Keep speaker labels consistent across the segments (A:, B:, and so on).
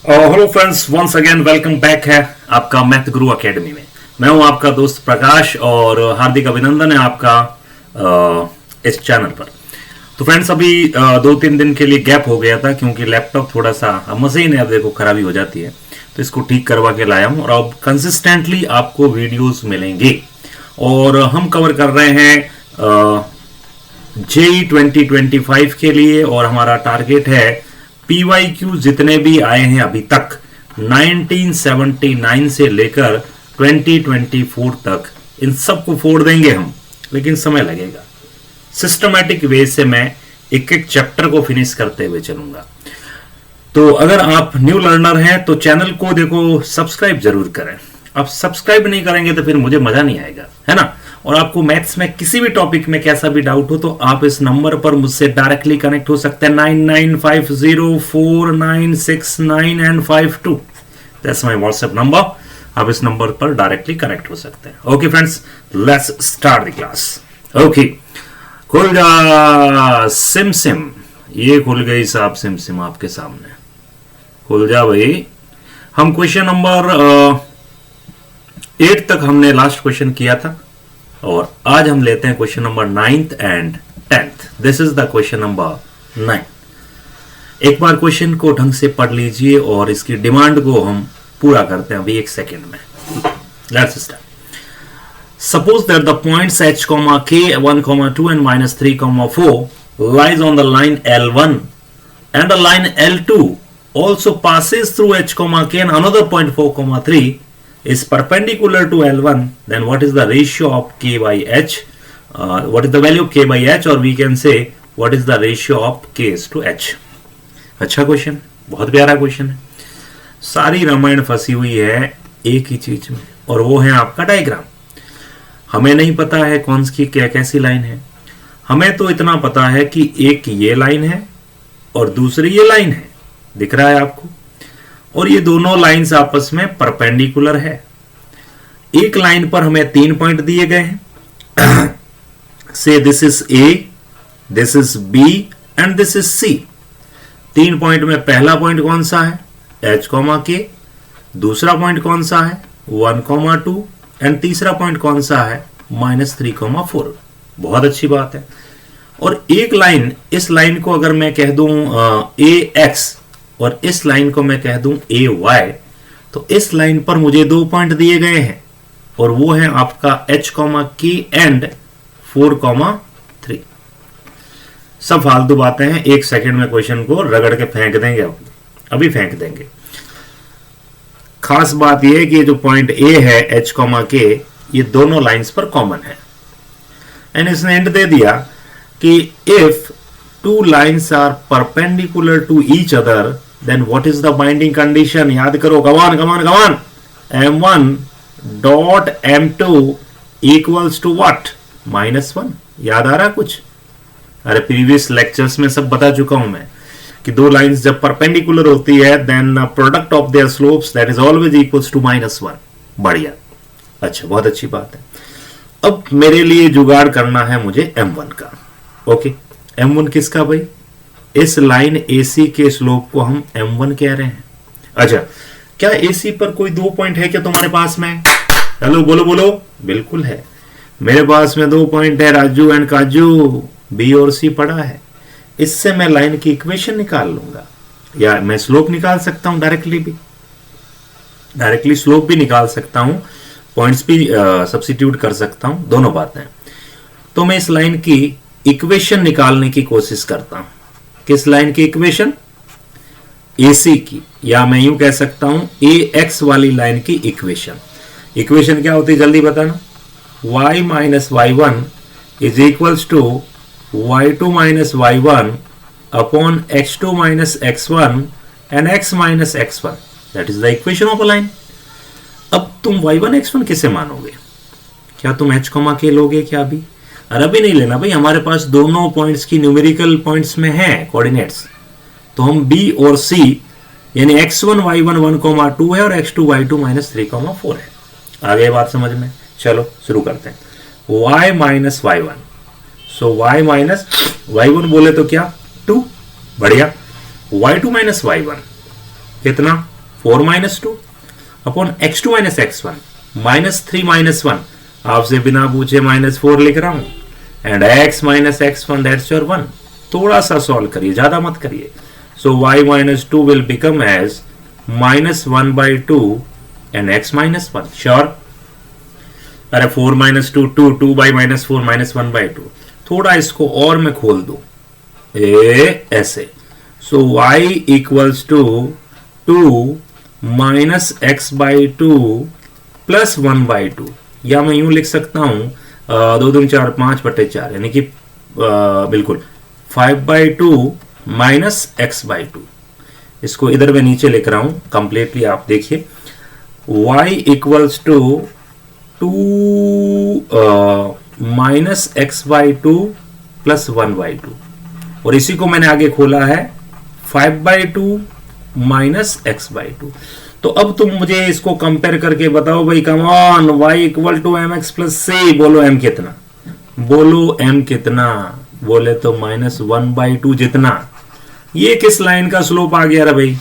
A: Hello friends, once again welcome back है आपका math गुरु academy में। मैं हूं आपका दोस्त प्रकाश और हार्दिक अभिनंदन है आपका इस चैनल पर। तो फ्रेंड्स, अभी 2-3 दिन के लिए गैप हो गया था क्योंकि लैपटॉप थोड़ा सा मशीन है, अब देखो खराबी हो जाती है, तो इसको ठीक करवा के लाया हूं और अब कंसिस्टेंटली आपको वीडियोस मिलेंगे। और हम कवर कर रहे हैं जेई 2025 के लिए और हमारा टारगेट है PYQ जितने भी आए हैं अभी तक 1979 से लेकर 2024 तक, इन सबको फोड़ देंगे हम, लेकिन समय लगेगा। सिस्टमैटिक वे से मैं एक एक चैप्टर को फिनिश करते हुए चलूंगा। तो अगर आप न्यू लर्नर हैं तो चैनल को देखो सब्सक्राइब जरूर करें। आप सब्सक्राइब नहीं करेंगे तो फिर मुझे मजा नहीं आएगा, है ना। और आपको मैथ्स में किसी भी टॉपिक में कैसा भी डाउट हो तो आप इस नंबर पर मुझसे डायरेक्टली कनेक्ट हो सकते हैं 9950496952। That's my WhatsApp number. आप इस नंबर पर डायरेक्टली कनेक्ट हो सकते हैं। Okay friends, let's start the class. Okay, खुल जा सिम सिम। ये खुल गई साहब सिम सिम आपके सामने। खुल जा भाई। हम क्वेश्चन नंबर 8 तक हमने लास्ट क्वेश्चन किया था और आज हम लेते हैं question number 9th and 10th। This is the question number 9। एक बार क्वेश्चन को ढंग से पढ़ लीजिए और इसकी डिमांड को हम पूरा करते हैं अभी 1 सेकेंड में। Let's start. Suppose that the points h, k, 1, 2 and -3, 4 lies on the line L1 and the line L2 also passes through h, k and another point 4, 3 is perpendicular to L1, then what is the ratio of k by h? What is the value of k by h, or we can say what is the ratio of k is to h? अच्छा question, बहुत प्यारा question है। सारी रामायण फंसी हुई है एक ही चीज में और वो है आपका डायग्राम। हमें नहीं पता है कौन सी क्या कैसी लाइन है, हमें तो इतना पता है कि एक ये लाइन है और दूसरी ये लाइन है, दिख रहा है आपको। और ये दोनों लाइंस आपस में परपेंडिकुलर है। एक लाइन पर हमें 3 पॉइंट दिए गए हैं। से this is A, this is B and this is C। 3 point में पहला पॉइंट कौन सा है? h, k। दूसरा पॉइंट कौन सा है? 1, 2 एंड तीसरा पॉइंट कौन सा है? -3, 4। बहुत अच्छी बात है। और एक लाइन, इस लाइन को अगर मैं कह दूं AX और इस लाइन को मैं कह दूं AY, तो इस लाइन पर मुझे 2 पॉइंट दिए गए हैं और वो है आपका h, k एंड 4, 3। सब फालतू बातें हैं, 1 सेकेंड में क्वेश्चन को रगड़ के फेंक देंगे, अभी फेंक देंगे। खास बात यह है कि जो पॉइंट A है h, k, ये दोनों लाइंस पर कॉमन है। एंड इसने हिंट दे दिया कि if 2 lines are perpendicular to each other, then what is the binding condition? याद करो, come on. M1 dot M2 equals to what? -1। याद आ रहा कुछ? अरे प्रीवियस लेक्चर्स में सब बता चुका हूं मैं कि 2 लाइंस जब परपेंडिकुलर होती है then product of their slopes that is always equals to -1। बढ़िया, अच्छा, बहुत अच्छी बात है। अब मेरे लिए जुगाड़ करना है मुझे M1 का। ओके, M1 किसका भाई? इस लाइन AC के स्लोप को हम M1 कह रहे हैं। अच्छा, क्या AC पर कोई 2 पॉइंट है क्या तुम्हारे पास में? हेलो, बोलो। बिल्कुल है, मेरे पास में 2 पॉइंट है राजू एंड काजू, B और C पड़ा है। इससे मैं लाइन की इक्वेशन निकाल लूंगा या मैं स्लोप निकाल सकता हूं डायरेक्टली स्लोप भी निकाल सकता हूं, पॉइंट्स भी सब्स्टिट्यूट कर सकता हूं, दोनों बातें। तो मैं इस लाइन की इक्वेशन निकालने की कोशिश करता हूं। किस लाइन की इक्वेशन? AC की, या मैं यूं कह सकता हूं AX वाली लाइन की इक्वेशन। इक्वेशन क्या होती है जल्दी बताना? y - y1 is equals to y2 - y1 upon x2 - x1 and x - x1। That is the equation of a line. अब तुम y1 x1 किसे मानोगे? क्या तुम h, k लोगे क्या अभी? अभी नहीं लेना भाई, हमारे पास दोनों पॉइंट्स की न्यूमेरिकल पॉइंट्स में है कोऑर्डिनेट्स, तो हम B और C यानी x1 y1 1, 2 है और x2 y2 -3, 4 है। आ गई बात समझ में? चलो शुरू करते हैं। y - y1, सो y - y1 बोले तो क्या? 2। बढ़िया। y2 - y1 कितना? 4 minus 2 upon x2 minus x1 minus 3 minus 1, आपसे बिना पूछे माइनस 4 लिख रहा हूं, and x minus x1 that's your 1। थोड़ा सा सॉल्व करिए, ज्यादा मत करिए। So y minus 2 will become as minus 1 by 2 and x minus 1। Sure? अरे 4 minus 2 2, 2 by minus 4 minus 1 by 2। थोड़ा इसको और मैं खोल दूं ऐसे। So y equals to 2 minus x by 2 plus 1 by 2, या मैं यूं लिख सकता हूं 2 2 4 5 बटे 4, यानी कि बिल्कुल 5 बाई 2 माइनस एक्स बाई 2। इसको इधर मैं नीचे लिख रहा हूं कंप्लीटली, आप देखिए। y equals to 2 minus x by 2 plus 1 by 2, और इसी को मैंने आगे खोला है 5 बाई 2 माइनस एक्स बाई 2। तो अब तुम मुझे इसको कंपेयर करके बताओ भाई, come on, y equal to m x plus c, बोलो m कितना, बोलो m कितना, बोले तो माइनस 1 बाई 2 जितना। ये किस लाइन का स्लोप आ गया रे भाई?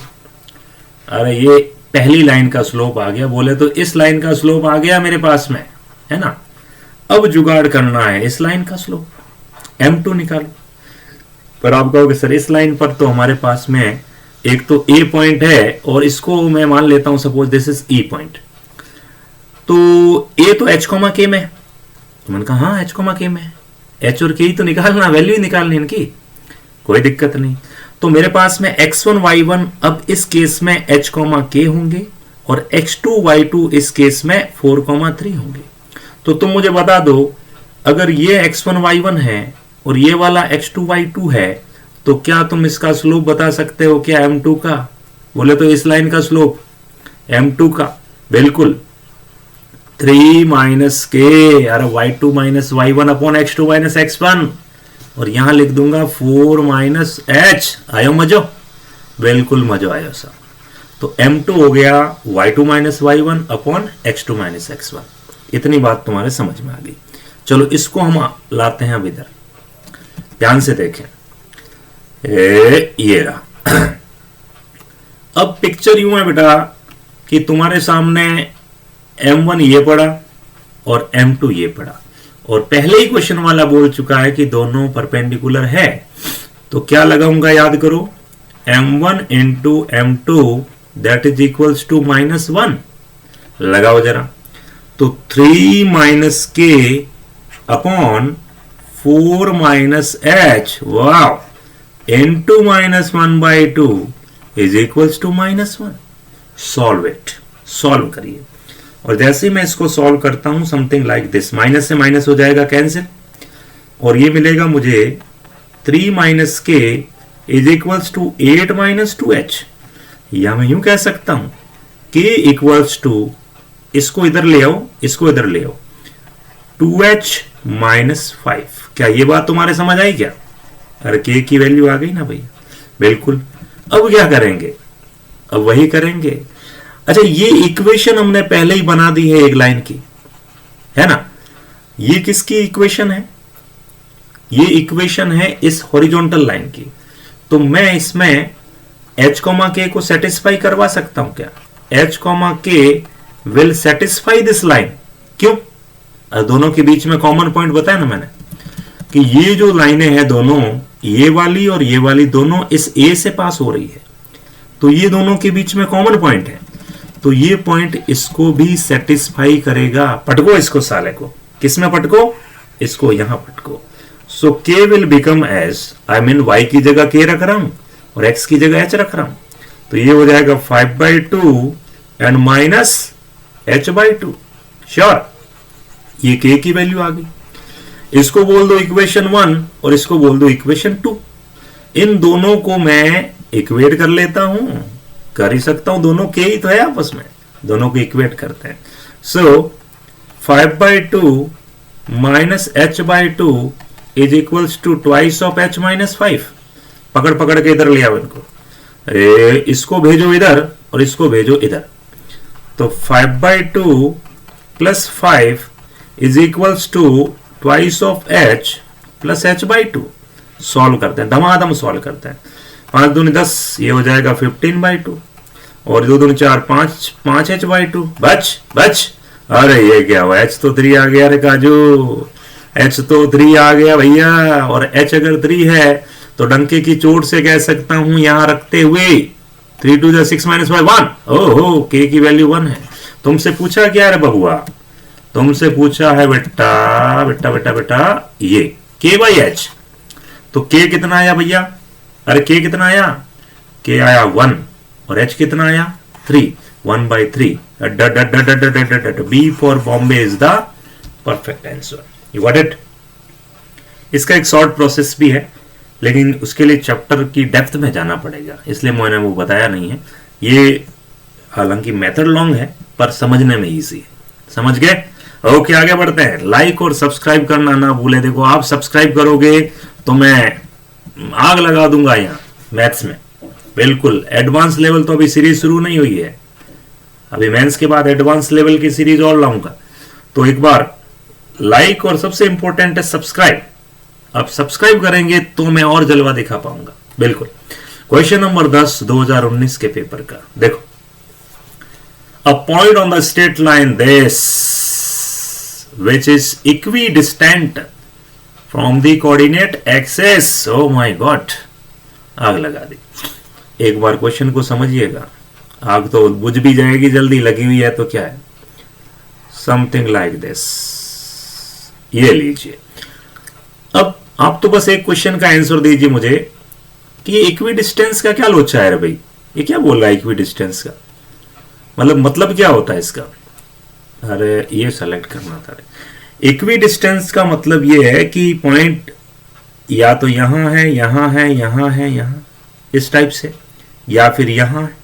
A: अरे ये पहली लाइन का स्लोप आ गया, बोले तो इस लाइन का स्लोप आ गया मेरे पास में, है ना। अब जुगाड़ करना है इस लाइन का स्लोप, m2 निकालो। पर आप कहोगे सर इस लाइन पर तो हमारे पास में एक तो a पॉइंट है, और इसको मैं मान लेता हूं suppose this is e point, तो a तो h कोमा k में है। तो मैंने कहा हाँ h कोमा k में है, h और k ही तो निकालना, वैल्यू ही निकालनी इनकी, कोई दिक्कत नहीं। तो मेरे पास में x1 y1 अब इस केस में h कोमा k होंगे, और x2 y2 इस केस में 4 कोमा 3 होंगे। तो तुम मुझे बता दो, अगर ये x1 y1 है और ये वाला x2 y2 है, तो क्या तुम इसका स्लोप बता सकते हो क्या m2 का? बोले तो इस लाइन का स्लोप m2 का, बिल्कुल 3 माइनस के, अरे y2 minus y1 upon x2 minus x1, और यहां लिख दूंगा 4 माइनस h। आयो मजो? बिल्कुल मजो आयो सर। तो m2 हो गया y2 minus y1 upon x2 minus x1। इतनी बात तुम्हारे समझ में आ गई। चलो इसको हम लाते हैं अब इधर, ध्यान से देखें। ये रहा। अब पिक्चर यूं है बेटा कि तुम्हारे सामने m1 ये पड़ा और m2 ये पड़ा, और पहले ही क्वेश्चन वाला बोल चुका है कि दोनों परपेंडिकुलर है। तो क्या लगाऊंगा, याद करो, m1 into m2 that is equals to minus 1। लगाओ जरा। तो 3 माइनस के अपॉन 4 माइनस h, वाह, into minus 1 by 2 is equals to minus 1। Solve it, solve करिए। और जैसे ही मैं इसको सॉल्व करता हूं समथिंग लाइक दिस, माइनस से माइनस हो जाएगा कैंसिल, और ये मिलेगा मुझे 3 माइनस के is equals to 8 minus 2h, या मैं यूं कह सकता हूं k इक्वल्स टू, इसको इधर ले आओ, इसको इधर ले आओ, 2h माइनस 5। क्या ये बात तुम्हारे समझ आई क्या? अरे k की वैल्यू आ गई ना भैया, बिल्कुल। अब क्या करेंगे? अब वही करेंगे। अच्छा, ये इक्वेशन हमने पहले ही बना दी है एक लाइन की, है ना। ये किसकी इक्वेशन है? ये इक्वेशन है इस हॉरिजॉन्टल लाइन की। तो मैं इसमें h, k को सेटिस्फाई करवा सकता हूं क्या? h, k will satisfy this line. क्यों? दोनों के बीच में कॉमन पॉइंट बताया ना मैंने, कि ये जो लाइनें हैं दोनों, ये वाली और ये वाली, दोनों इस a से पास हो रही है, तो ये दोनों के बीच में कॉमन पॉइंट है। तो ये पॉइंट इसको भी सेटिस्फाई करेगा। पटको इसको साले को, किसमें पटको? इसको यहां पटको। So k will become as, I mean y की जगह k रख रहा हूं और x की जगह h रख रहा हूं, तो ये हो जाएगा 5 by 2 and minus h by 2। Sure? ये k की वैल्यू आ गई। इसको बोल दो इक्वेशन 1 और इसको बोल दो इक्वेशन 2। इन दोनों को मैं इक्वेट कर लेता हूं, कर ही सकता हूं, दोनों k ही तो है आपस में, दोनों को इक्वेट करते हैं। So 5 by 2 minus h by 2 is equals to twice of h minus 5। पकड़ पकड़ के इधर ले आओ इनको, इसको भेजो इधर और इसको भेजो इधर। तो 5 by 2 plus 5 is equals to twice of h plus h by 2। Solve करते हैं, धमाधम सॉल्व करते हैं। 5 दूनी 10, ये हो जाएगा 15 बाई 2। और 2 2 4 5 5 एच बाई 2 बच बच। अरे ये क्या हुआ, एच तो 3 आ गया रे काजू, एच तो 3 आ गया भैया। और एच अगर 3 है तो डंके की चोट से कह सकता हूं यहां रखते हुए 3 2 6 - 5 1। ओहो, के की वैल्यू 1 है। तुमसे पूछा क्या रे बबुआ, तुमसे पूछा है बेटा बेटा बेटा बेटा ये के बाई एच। तो के कितना आया भैया, अरे के कितना आया, के आया 1 और एच कितना आया 3, 1/3। B for Bombay is the perfect answer. You got it. इसका एक शॉर्ट प्रोसेस भी है, लेकिन उसके लिए चैप्टर की डेप्थ में जाना पड़ेगा, इसलिए मैंने वो बताया नहीं है। ये हालांकि मेथड लॉन्ग है पर समझने में इजी है। समझ गए? ओके, आगे बढ़ते हैं। लाइक और सब्सक्राइब करना ना भूले। देखो, आप सब्सक्राइब करोगे तो मैं आग लगा दूंगा यहाँ मैथ्स में। बिल्कुल एडवांस लेवल तो अभी सीरीज शुरू नहीं हुई है, अभी मेंस के बाद एडवांस लेवल की सीरीज और लाऊंगा। तो एक बार लाइक और सबसे इंपॉर्टेंट है सब्सक्राइब। आप सब्सक्राइब करेंगे तो मैं और जलवा दिखा पाऊंगा। बिल्कुल। क्वेश्चन नंबर 10 2019 के पेपर का देखो। A point on the straight line this which is equidistant from the coordinate axis. Oh my God, आग लगा दी। एक बार क्वेश्चन को समझिएगा, आग तो बुझ भी जाएगी जल्दी, लगी हुई है तो क्या है। समथिंग लाइक दिस, ये लीजिए। अब आप तो बस एक क्वेश्चन का आंसर दीजिए मुझे कि इक्विडिस्टेंस का क्या लोचा है रे भाई, ये क्या बोल रहा है इक्विडिस्टेंस का, मतलब क्या होता है इसका। अरे ये सेलेक्ट करना था। इक्विडिस्टेंस का मतलब ये है कि पॉइंट या तो यहां है, यहां है, यहां है, यहां, इस टाइप से, या फिर यहां है।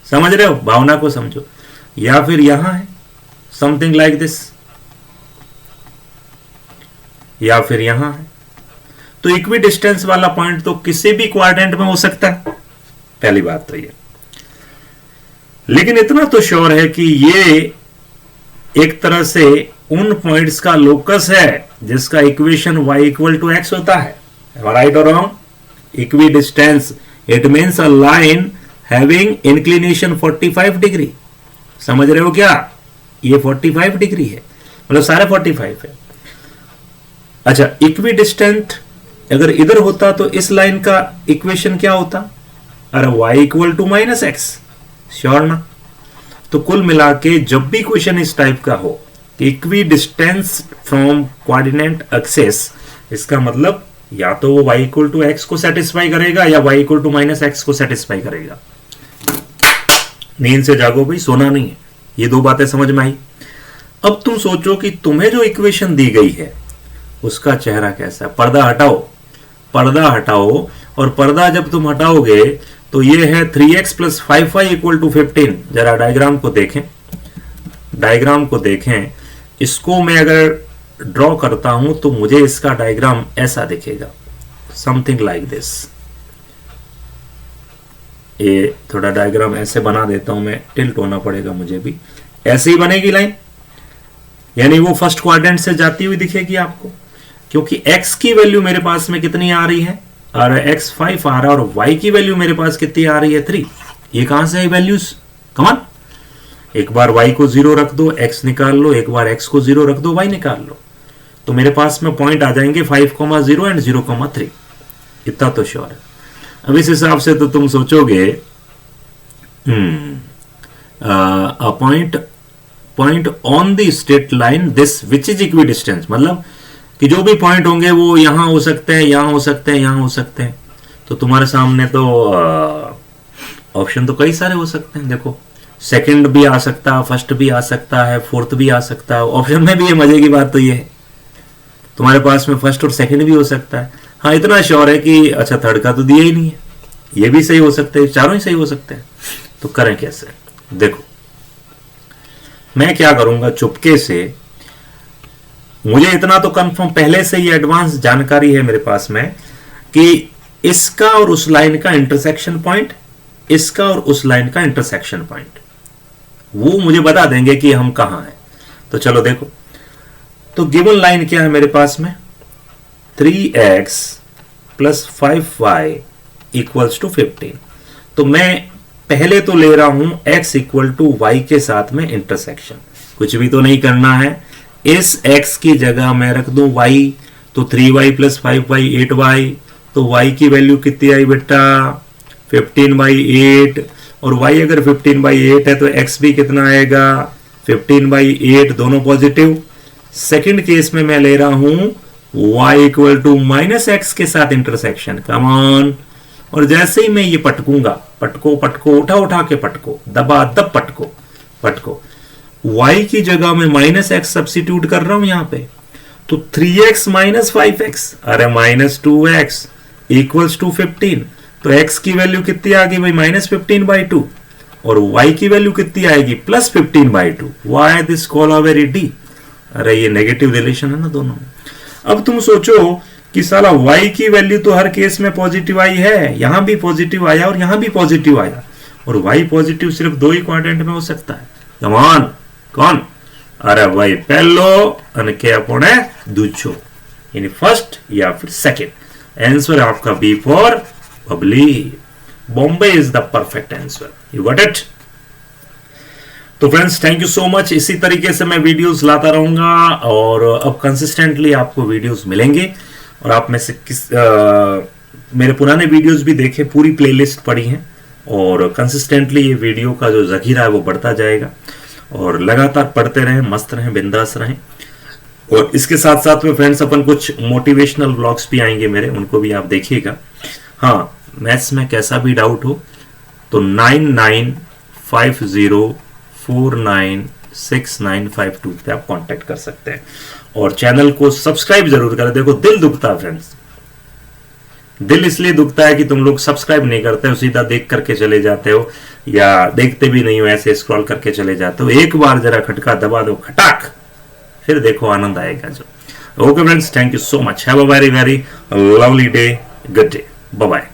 A: समझ रहे हो, भावना को समझो। या फिर यहां है, समथिंग लाइक दिस, या फिर यहां है। तो इक्विडिस्टेंस वाला पॉइंट तो किसी भी क्वाड्रेंट में हो सकता है, पहली बात तो ये। लेकिन इतना तो श्योर है कि ये एक तरह से उन पॉइंट्स का लोकस है जिसका इक्वेशन y = x होता है। राइट और wrong? Equidistance it means a line having inclination 45 degree. समझ रहे हो क्या? ये 45 डिग्री है, मतलब सारा 45 है। अच्छा, इक्विडिस्टेंट अगर इधर होता तो इस लाइन का इक्वेशन क्या होता? अरे y = -x। श्योर ना? तो कुल मिला के जब भी क्वेश्चन इस टाइप का हो, इक्विडिस्टेंस फ्रॉम कोऑर्डिनेट एक्सिस, इसका मतलब या तो वो y = x को सेटिस्फाई करेगा या y = -x को सेटिस्फाई करेगा। नींद से जागो भाई, सोना नहीं है। ये दो बातें समझ में आई। अब तुम सोचो कि तुम्हें जो इक्वेशन दी गई है उसका चेहरा कैसा है। पर्दा हटाओ, पर्दा हटाओ, और पर्दा जब तुम हटाओगे तो ये है 3x + 5y = 15। जरा डायग्राम को देखें, डायग्राम को देखें। इसको मैं अगर ड्रॉ करता हूं तो मुझे इसका डायग्राम ऐसा दिखेगा, समथिंग लाइक दिस। ये थोड़ा डायग्राम ऐसे बना देता हूं मैं, टिल्ट होना पड़ेगा मुझे भी। ऐसे ही बनेगी लाइन, यानी वो फर्स्ट क्वाड्रेंट से जाती हुई दिखेगी आपको, क्योंकि x की वैल्यू मेरे पास में कितनी आ रही है, और x 5 आ रहा है, और y की वैल्यू मेरे पास कितनी आ रही है 3। ये कहां से है वैल्यूज? कमान, एक बार y को 0 रख दो, x निकाल लो, एक बार x को 0 रख दो, y निकाल लो, तो मेरे पास में पॉइंट आ जाएंगे 5,0 एंड 0,3। इतना तो श्योर है। अब इस हिसाब से तो तुम सोचोगे point on the straight line this which is equidistance, मतलब कि जो भी पॉइंट होंगे वो यहां हो सकते हैं, यहां हो सकते हैं, यहां हो सकते हैं। तो तुम्हारे सामने तो ऑप्शन तो कई सारे हो सकते हैं। देखो, सेकंड भी आ सकता है, फर्स्ट भी आ सकता है, फोर्थ भी आ सकता है। ऑप्शन में भी ये मजे की बात तो ये है, तुम्हारे पास में फर्स्ट और सेकंड भी हो सकता है। हाँ, इतना श्योर है कि अच्छा थर्ड का तो दिया ही नहीं है, ये भी सही हो सकते हैं, चारों ही सही हो सकते हैं। तो करें कैसे? देखो, मैं क्या करूंगा, चुपके से, मुझे इतना तो कंफर्म पहले से ही एडवांस जानकारी है मेरे पास में कि इसका और उस लाइन का इंटरसेक्शन पॉइंट, इसका और उस लाइन का इंटरसेक्शन पॉइंट, वो मुझे बता देंगे कि हम कहां हैं। तो चलो देखो, तो गिवन लाइन क्या है मेरे पास में, 3x + 5y = 15। तो मैं पहले तो ले रहा हूं x इक्वल टू वाई के साथ में इंटरसेक्शन, कुछ भी तो नहीं करना है। इस x की जगह मैं रख दूं y, तो 3y प्लस 5y 8y, तो y की वैल्यू कितनी आई बेटा 15/8, और y अगर 15/8 है तो x भी कितना आएगा 15/8, दोनों पॉजिटिव। सेकंड केस में मैं ले रहा हूं y equal to minus x के साथ इंटरसेक्शन, कम ऑन, और जैसे ही मैं ये पटकूंगा, पटको पटको उठा उठा के पटको, दबा दब पटको पटको, y की जगह में माइनस एक्स सब्सिट्यूट कर रहा हूं यहां पे, तो 3x माइनस 5x, अरे माइनस 2x इक्वल्स टू 15, तो x की वैल्यू कितनी आ गई भाई माइनस 15/2, और y की वैल्यू कितनी आएगी प्लस 15/2। वाई दिस कोलॉवेरी डी, अरे ये नेगेटिव रिलेशन है ना दोनों में। अब तुम सोचो कि साला y की वैल्यू तो हर केस में पॉजिटिव आई है, यहां भी पॉजिटिव आया और यहां भी पॉजिटिव आया, और y पॉजिटिव सिर्फ दो ही क्वाड्रेंट में हो सकता है। कम ऑन, कौन? अरे भाई पहलो અને કે આપણે दूजो, यानी फर्स्ट या फिर सेकंड। आंसर आपका B for bubbly, Bombay is the perfect answer. You got it? तो friends thank you so much. इसी तरीके से मैं वीडियोस लाता रहूंगा और अब कंसिस्टेंटली आपको वीडियोस मिलेंगे, और आप में से मेरे पुराने वीडियोस भी देखें, पूरी प्लेलिस्ट पड़ी है, और कंसिस्टेंटली ये वीडियो का जो जखीरा है वो बढ़ता जाएगा, और लगातार पढ़ते रहें, मस्त रहें, बिंदास रहें। और इसके साथ साथ में फ्रेंड्स अपन कुछ मोटिवेशनल व्लॉग्स भी आएंगे मेरे, उनको भी आप देखिएगा। हाँ, मैथ्स में कैसा भी डाउट हो तो 9950496952 पे आप कांटेक्ट कर सकते हैं, और चैनल को सब्सक्राइब जरूर करें। देखो दिल दुखता है फ्रेंड्स, दिल इसलिए दुखता है कि तुम लोग सब्सक्राइब नहीं करते हो, सीधा देख करके चले जाते हो, या देखते भी नहीं हो, ऐसे स्क्रॉल करके चले जाते हो। एक बार जरा खटका दबा दो, खटाक, फिर देखो आनंद आएगा जो। Okay friends, thank you so much, have a very very lovely day, good day, bye bye.